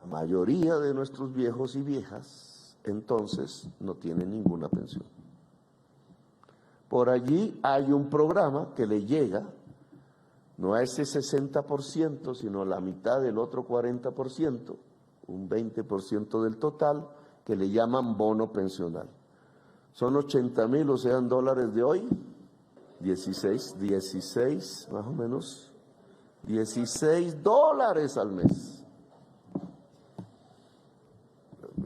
La mayoría de nuestros viejos y viejas, entonces, no tienen ninguna pensión. Por allí hay un programa que le llega, no a ese 60%, sino a la mitad del otro 40%, un 20% del total, que le llaman bono pensional. Son 80,000, o sea, en dólares de hoy, 16, más o menos, $16 al mes.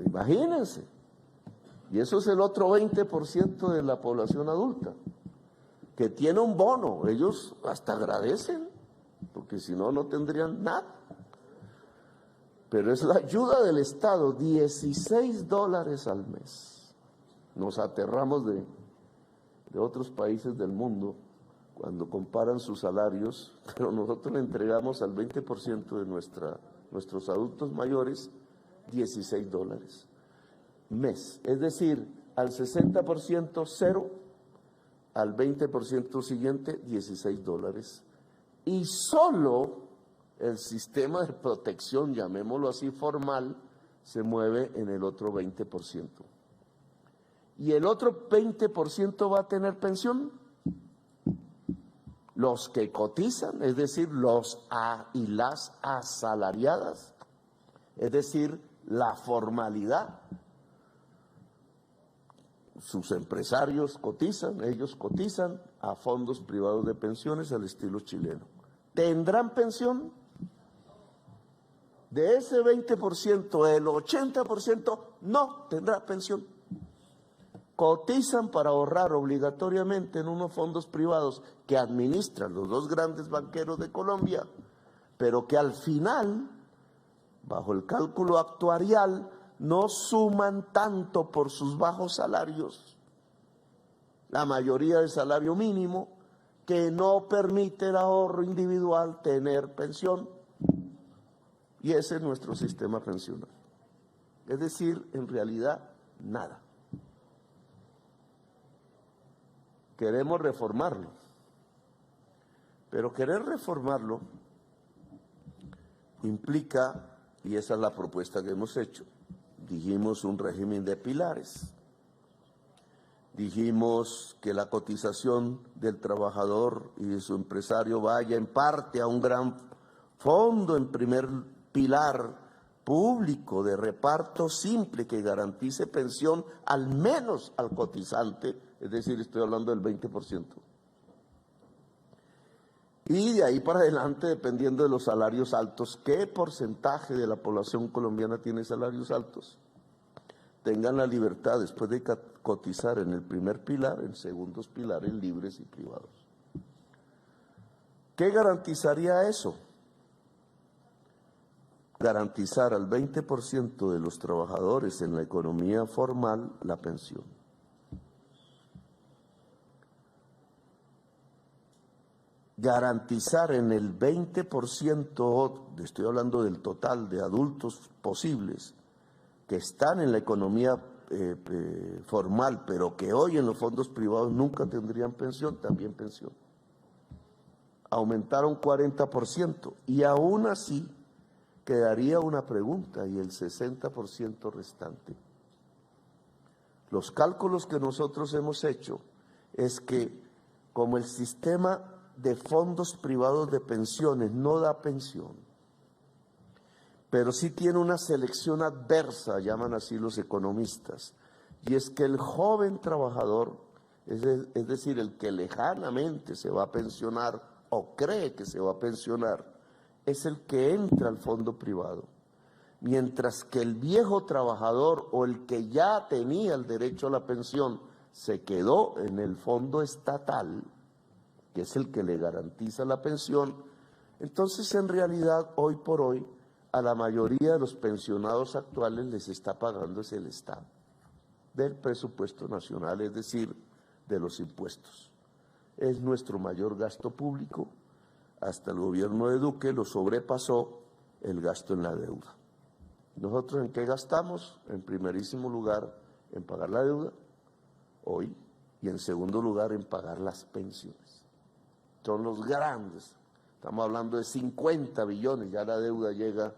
Imagínense. Y eso es el otro 20% de la población adulta, que tiene un bono. Ellos hasta agradecen, porque si no, no tendrían nada. Pero es la ayuda del Estado, $16 al mes. Nos aterramos de otros países del mundo cuando comparan sus salarios, pero nosotros le entregamos al 20% de nuestros adultos mayores $16 mes. Es decir, al 60% cero, al 20% siguiente $16. Y solo el sistema de protección, llamémoslo así, formal, se mueve en el otro 20%. ¿Y el otro 20% va a tener pensión? Los que cotizan, es decir, los y las asalariadas, es decir, la formalidad. Sus empresarios cotizan, ellos cotizan a fondos privados de pensiones al estilo chileno. ¿Tendrán pensión? De ese 20%, el 80% no tendrá pensión. Cotizan para ahorrar obligatoriamente en unos fondos privados que administran los dos grandes banqueros de Colombia, pero que al final, bajo el cálculo actuarial, no suman tanto por sus bajos salarios, la mayoría de salario mínimo, que no permite el ahorro individual tener pensión. Y ese es nuestro sistema pensional. Es decir, en realidad, nada. Queremos reformarlo, pero querer reformarlo implica, y esa es la propuesta que hemos hecho, dijimos un régimen de pilares, dijimos que la cotización del trabajador y de su empresario vaya en parte a un gran fondo en primer pilar público de reparto simple que garantice pensión al menos al cotizante, es decir, estoy hablando del 20%. Y de ahí para adelante, dependiendo de los salarios altos, ¿qué porcentaje de la población colombiana tiene salarios altos? Tengan la libertad, después de cotizar en el primer pilar, en segundos pilares libres y privados. ¿Qué garantizaría eso? Garantizar al 20% de los trabajadores en la economía formal la pensión. Garantizar en el 20%, estoy hablando del total de adultos posibles, que están en la economía formal, pero que hoy en los fondos privados nunca tendrían pensión, también pensión. Aumentar un 40%, y aún así quedaría una pregunta, y el 60% restante. Los cálculos que nosotros hemos hecho es que como el sistema de fondos privados de pensiones no da pensión, pero sí tiene una selección adversa, llaman así los economistas, y es que el joven trabajador, es decir, el que lejanamente se va a pensionar o cree que se va a pensionar, es el que entra al fondo privado, mientras que el viejo trabajador o el que ya tenía el derecho a la pensión se quedó en el fondo estatal, que es el que le garantiza la pensión. Entonces, en realidad, hoy por hoy, a la mayoría de los pensionados actuales les está pagando es el Estado, del presupuesto nacional, es decir, de los impuestos. Es nuestro mayor gasto público. Hasta el gobierno de Duque lo sobrepasó el gasto en la deuda. ¿Nosotros en qué gastamos? En primerísimo lugar, en pagar la deuda, hoy, y en segundo lugar, en pagar las pensiones. Son los grandes. Estamos hablando de 50 billones, ya la deuda llega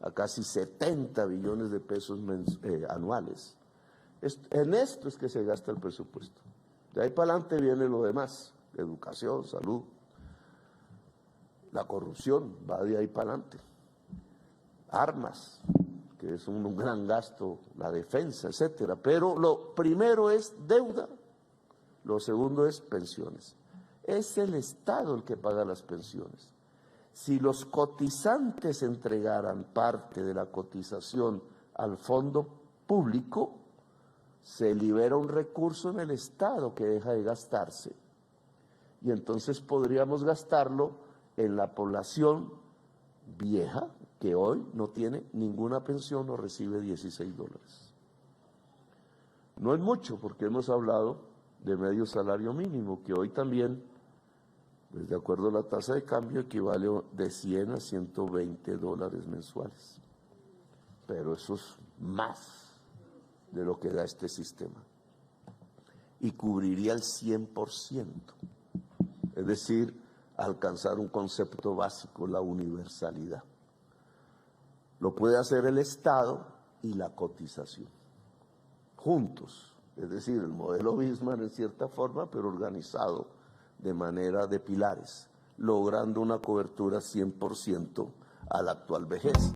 a casi 70 billones de pesos anuales. En esto es que se gasta el presupuesto. De ahí para adelante viene lo demás, educación, salud, la corrupción, va de ahí para adelante. Armas, que es un gran gasto, la defensa, etcétera. Pero lo primero es deuda, lo segundo es pensiones. Es el Estado el que paga las pensiones. Si los cotizantes entregaran parte de la cotización al fondo público, se libera un recurso en el Estado que deja de gastarse. Y entonces podríamos gastarlo en la población vieja, que hoy no tiene ninguna pensión o recibe $16. No es mucho, porque hemos hablado de medio salario mínimo, que hoy también, pues de acuerdo a la tasa de cambio, equivale de $100 a $120 mensuales. Pero eso es más de lo que da este sistema. Y cubriría el 100%. Es decir, alcanzar un concepto básico, la universalidad. Lo puede hacer el Estado y la cotización, juntos. Es decir, el modelo Bismarck en cierta forma, pero organizado de manera de pilares, logrando una cobertura 100% a la actual vejez.